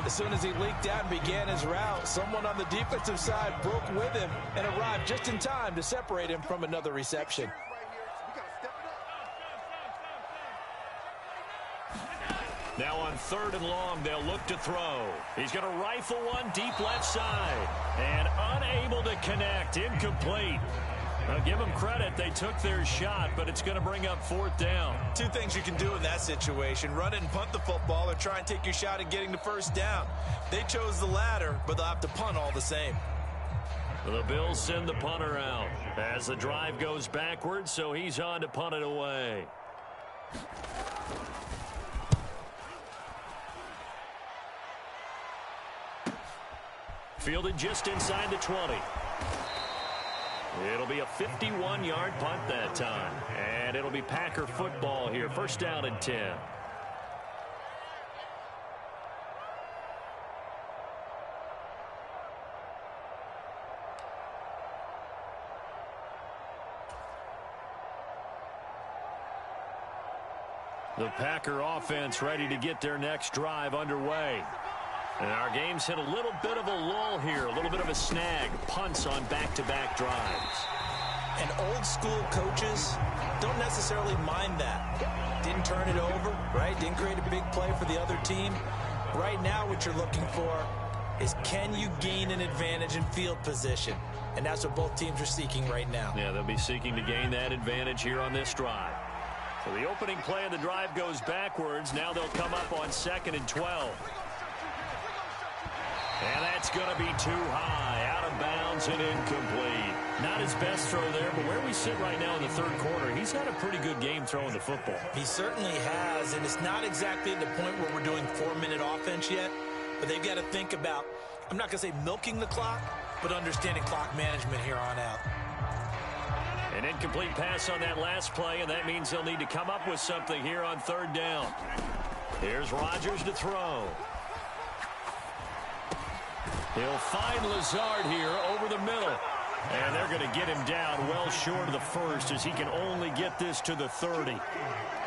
As soon as he leaked out and began his route, someone on the defensive side broke with him and arrived just in time to separate him from another reception. Now on 3rd and long, they'll look to throw. He's going to rifle one deep left side. And unable to connect. Incomplete. Now give them credit. They took their shot, but it's going to bring up 4th down. 2 things you can do in that situation. Run it and punt the football or try and take your shot at getting the 1st down. They chose the latter, but they'll have to punt all the same. The Bills send the punter out as the drive goes backwards, so he's on to punt it away. Fielded just inside the 20. It'll be a 51-yard punt that time. And it'll be Packer football here. 1st down and 10. The Packer offense ready to get their next drive underway. And our game's hit a little bit of a lull here, a little bit of a snag. Punts on back-to-back drives. And old-school coaches don't necessarily mind that. Didn't turn it over, right? Didn't create a big play for the other team. Right now what you're looking for is can you gain an advantage in field position? And that's what both teams are seeking right now. Yeah, they'll be seeking to gain that advantage here on this drive. So the opening play of the drive goes backwards. Now they'll come up on 2nd and 12. And that's going to be too high, out of bounds and incomplete. Not his best throw there, but where we sit right now in the 3rd quarter, he's had a pretty good game throwing the football. He certainly has, and it's not exactly at the point where we're doing 4-minute offense yet, but they've got to think about, I'm not going to say milking the clock, but understanding clock management here on out. An incomplete pass on that last play, and that means they'll need to come up with something here on 3rd down. Here's Rodgers to throw. He'll find Lazard here over the middle. And they're going to get him down well short of the 1st as he can only get this to the 30.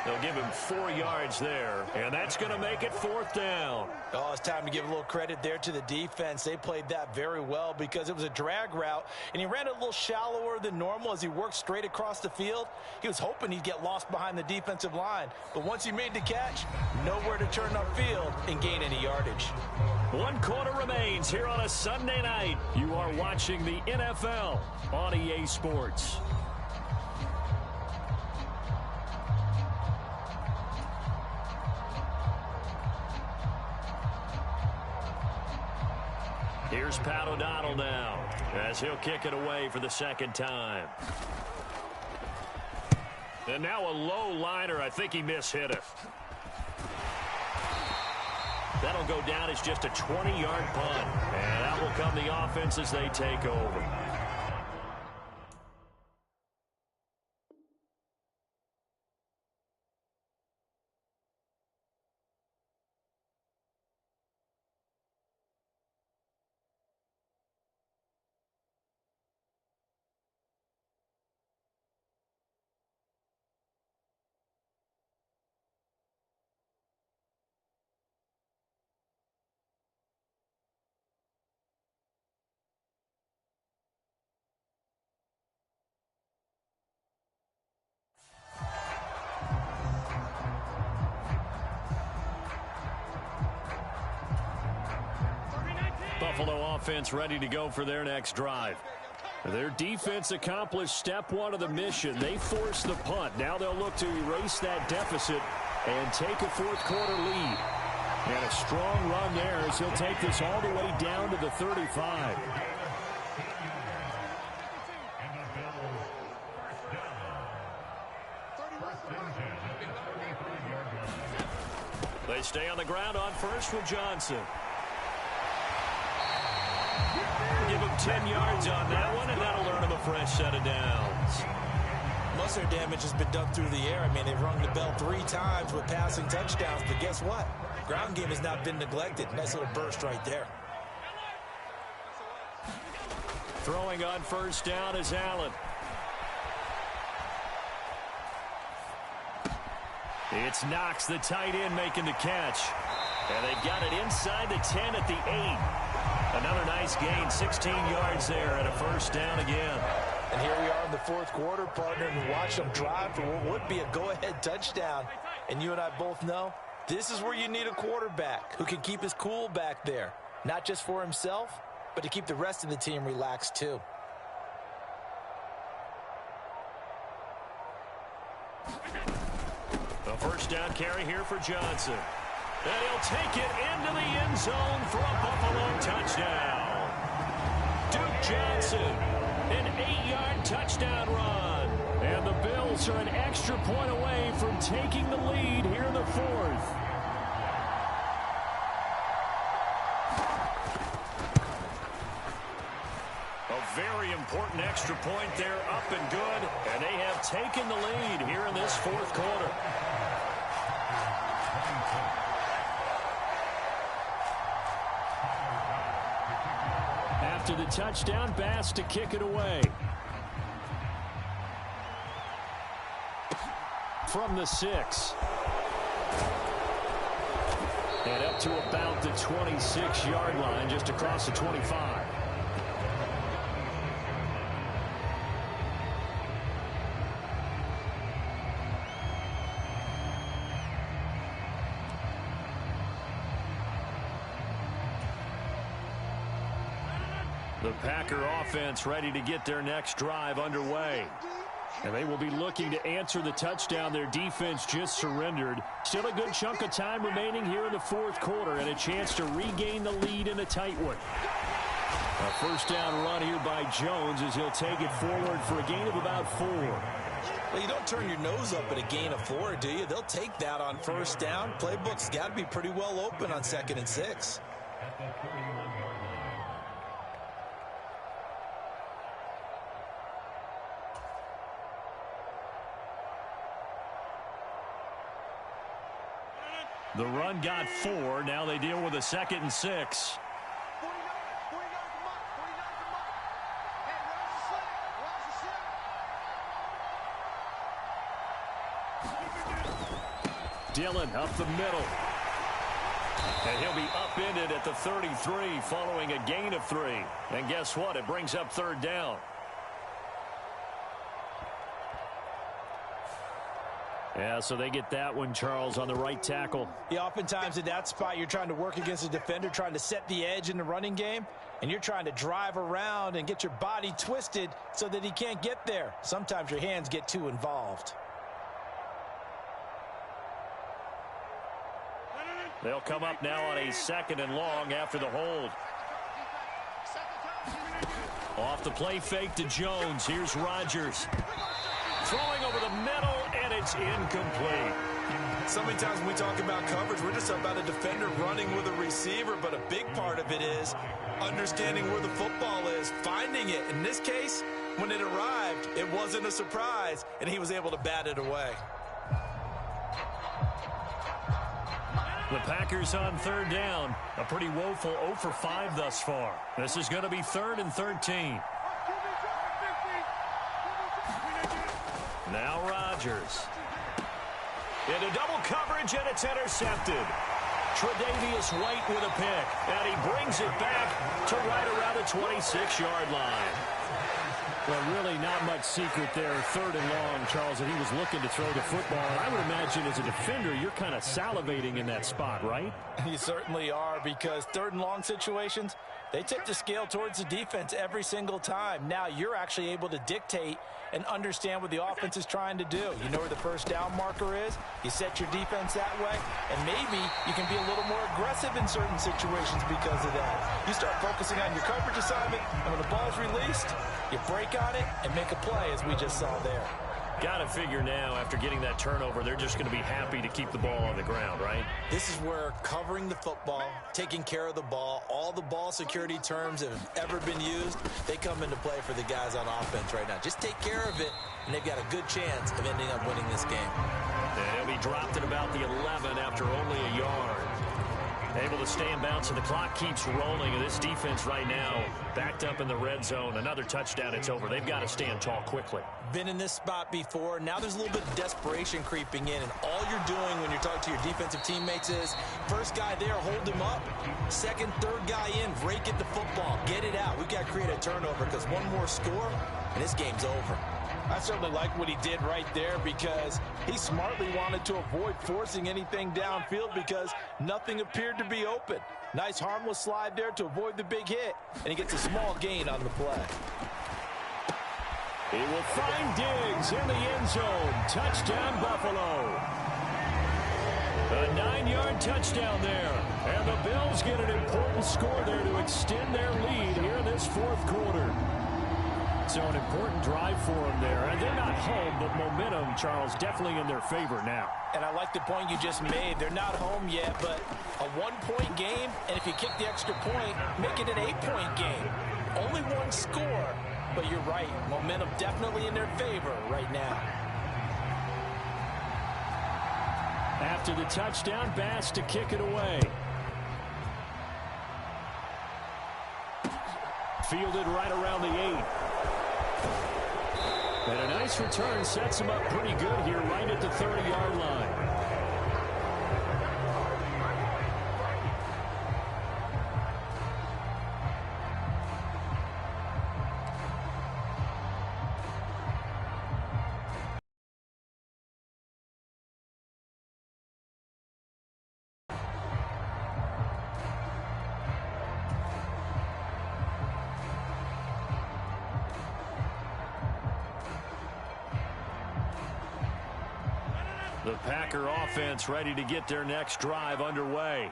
They'll give him 4 yards there, and that's going to make it 4th down. Oh, it's time to give a little credit there to the defense. They played that very well because it was a drag route, and he ran it a little shallower than normal as he worked straight across the field. He was hoping he'd get lost behind the defensive line, but once he made the catch, nowhere to turn upfield and gain any yardage. 1 quarter remains here on a Sunday night. You are watching the NFL on EA Sports. Here's Pat O'Donnell now as he'll kick it away for the 2nd time. And now a low liner. I think he mishit it. That'll go down as just a 20-yard punt. And that will come the offense as they take over. Buffalo offense ready to go for their next drive. Their defense accomplished step one of the mission. They forced the punt. Now they'll look to erase that deficit and take a fourth-quarter lead. And a strong run there as he'll take this all the way down to the 35. They stay on the ground on first with Johnson. Give him 10 yards on that one, and that'll earn him a fresh set of downs. Most of their damage has been done through the air. I mean, they've rung the bell 3 times with passing touchdowns, but guess what? Ground game has not been neglected. Nice little burst right there. Throwing on first down is Allen. It's Knox, the tight end, making the catch. And they've got it inside the 10 at the 8. Another nice gain, 16 yards there, and a first down again. And here we are in the fourth quarter, partner, and watch them drive for what would be a go-ahead touchdown. And you and I both know this is where you need a quarterback who can keep his cool back there. Not just for himself, but to keep the rest of the team relaxed too. A first down carry here for Johnson. And he'll take it into the end zone for a Buffalo touchdown. Duke Johnson, an 8-yard touchdown run. And the Bills are an extra point away from taking the lead here in the fourth. A very important extra point there, up and good. And they have taken the lead here in this fourth quarter. After the touchdown, Bass to kick it away. From the 6. And up to about the 26-yard line, just across the 25. The Packer offense ready to get their next drive underway. And they will be looking to answer the touchdown their defense just surrendered. Still a good chunk of time remaining here in the fourth quarter and a chance to regain the lead in a tight one. A first down run here by Jones as he'll take it forward for a gain of about 4. Well, you don't turn your nose up at a gain of 4, do you? They'll take that on first down. Playbook's got to be pretty well open on 2nd and 6. The run got 4. Now they deal with a 2nd and 6. Dillon up the middle. And he'll be upended at the 33 following a gain of 3. And guess what? It brings up 3rd down. Yeah, so they get that one, Charles, on the right tackle. Yeah, oftentimes in that spot, you're trying to work against a defender, trying to set the edge in the running game, and you're trying to drive around and get your body twisted so that he can't get there. Sometimes your hands get too involved. They'll come up now on a 2nd and long after the hold. Off the play fake to Jones. Here's Rodgers. Throwing over the middle, and it's incomplete. So many times when we talk about coverage, we're just about a defender running with a receiver, but a big part of it is understanding where the football is, finding it. In this case, when it arrived, it wasn't a surprise, and he was able to bat it away. The Packers on 3rd down. A pretty woeful 0 for 5 thus far. This is going to be 3rd and 13. Now Rodgers. Into double coverage, and it's intercepted. Tre'Davious White with a pick, and he brings it back to right around the 26-yard line. Well, really not much secret there. 3rd and long, Charles, that he was looking to throw the football. And I would imagine as a defender, you're kind of salivating in that spot, right? You certainly are, because 3rd and long situations, they tip the scale towards the defense every single time. Now you're actually able to dictate and understand what the offense is trying to do. You know where the first down marker is. You set your defense that way, and maybe you can be a little more aggressive in certain situations because of that. You start focusing on your coverage assignment, and when the ball's released, you break on it and make a play, as we just saw there. Got to figure now, after getting that turnover, they're just going to be happy to keep the ball on the ground, right? This is where covering the football, taking care of the ball, all the ball security terms that have ever been used, they come into play for the guys on offense right now. Just take care of it, and they've got a good chance of ending up winning this game. And he'll be dropped at about the 11 after only a yard. Able to stay in bounds, and the clock keeps rolling. And this defense right now backed up in the red zone. Another touchdown, it's over. They've got to stand tall quickly. Been in this spot before. Now there's a little bit of desperation creeping in, and all you're doing when you're talking to your defensive teammates is first guy there, hold him up. Second, third guy in, break at the football. Get it out. We've got to create a turnover because one more score, and this game's over. I certainly like what he did right there because he smartly wanted to avoid forcing anything downfield because nothing appeared to be open. Nice harmless slide there to avoid the big hit, and he gets a small gain on the play. He will find Diggs in the end zone. Touchdown, Buffalo. A 9-yard touchdown there. And the Bills get an important score there to extend their lead here in this 4th quarter. So an important drive for them there. And they're not home, but momentum, Charles, definitely in their favor now. And I like the point you just made. They're not home yet, but a 1-point game, and if you kick the extra point, make it an 8-point game. Only one score, but you're right. Momentum definitely in their favor right now. After the touchdown, Bass to kick it away. Fielded right around the 8. And a nice return sets him up pretty good here right at the 30-yard line. The Packer offense ready to get their next drive underway.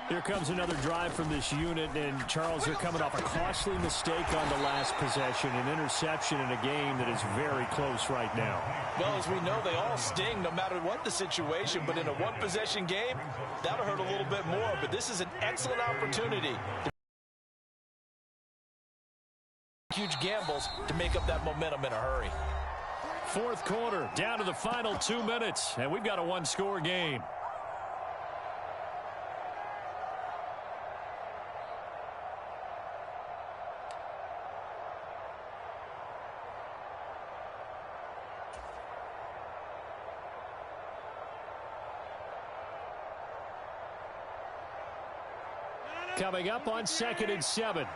Here comes another drive from this unit, and Charles, they're coming off a costly mistake on the last possession, an interception in a game that is very close right now. Well, as we know, they all sting no matter what the situation, but in a one-possession game, that'll hurt a little bit more, but this is an excellent opportunity to huge gambles to make up that momentum in a hurry. 4th quarter, down to the final 2 minutes, and we've got a one-score game. Coming up on 2nd and 7.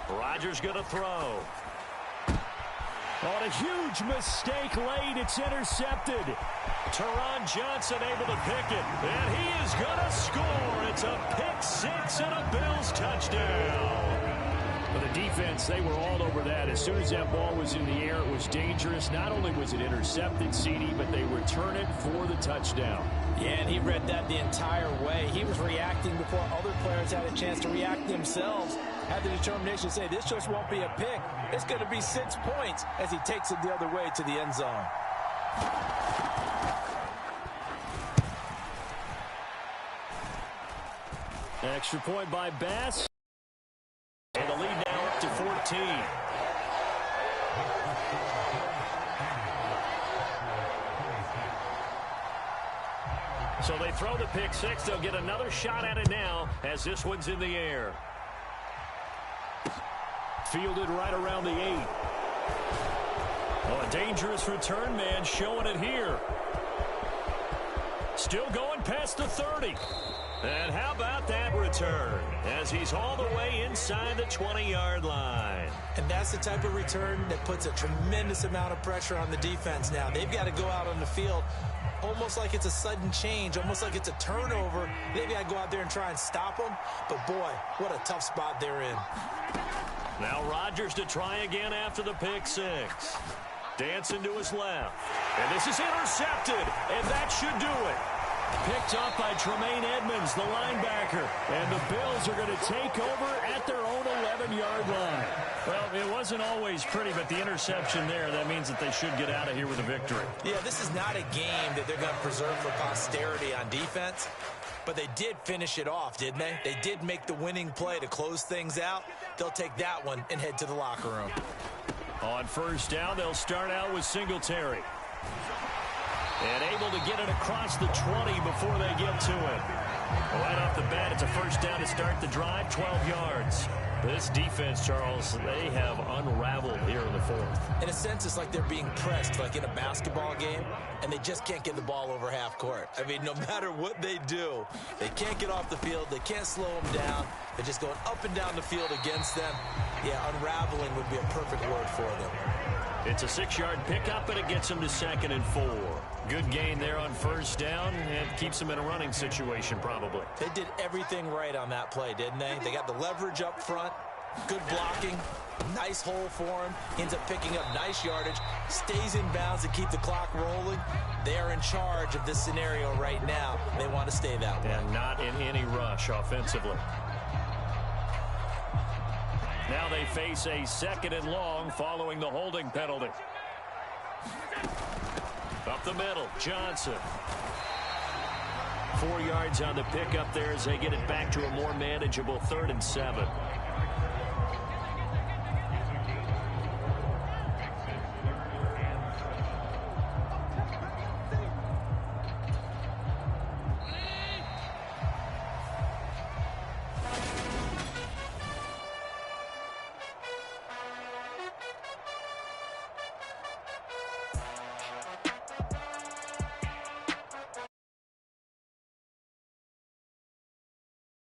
Rodgers going to throw. On a huge mistake late, it's intercepted. Teron Johnson able to pick it, and he is going to score. It's a pick-6 and a Bills touchdown. But the defense, they were all over that. As soon as that ball was in the air, it was dangerous. Not only was it intercepted, CD, but they return it for the touchdown. Yeah, and he read that the entire way. He was reacting before other players had a chance to react themselves. Had the determination to say, this just won't be a pick. It's going to be 6 points as he takes it the other way to the end zone. Extra point by Bass. And the lead now up to 14. So they throw the pick-6. They'll get another shot at it now as this one's in the air. Fielded right around the 8. Oh, a dangerous return man showing it here. Still going past the 30. And how about that return as he's all the way inside the 20-yard line. And that's the type of return that puts a tremendous amount of pressure on the defense now. They've got to go out on the field almost like it's a sudden change, almost like it's a turnover. They've got to go out there and try and stop them. But, boy, what a tough spot they're in. Now Rodgers to try again after the pick six. Dancing to his left. And this is intercepted, and that should do it. Picked up by Tremaine Edmonds, the linebacker. And the Bills are going to take over at their own 11-yard line. Well, it wasn't always pretty, but the interception there, that means that they should get out of here with a victory. Yeah, this is not a game that they're going to preserve for posterity on defense. But they did finish it off, didn't they? They did make the winning play to close things out. They'll take that one and head to the locker room. On first down, they'll start out with Singletary. And able to get it across the 20 before they get to it. Right off the bat, it's a first down to start the drive, 12 yards. This defense, Charles, they have unraveled here in the fourth. In a sense, it's like they're being pressed, like in a basketball game, and they just can't get the ball over half court. I mean, no matter what they do, they can't get off the field. They can't slow them down. They're just going up and down the field against them. Yeah, unraveling would be a perfect word for them. It's a 6-yard pickup, and it gets them to 2nd and 4. Good gain there on first down, and keeps them in a running situation probably. They did everything right on that play, didn't they? They got the leverage up front, good blocking, nice hole for him, ends up picking up nice yardage, stays in bounds to keep the clock rolling. They are in charge of this scenario right now. They want to stay that way. And not in any rush offensively. Now they face a 2nd and long following the holding penalty. Up the middle, Johnson. 4 yards on the pickup there as they get it back to a more manageable 3rd and 7.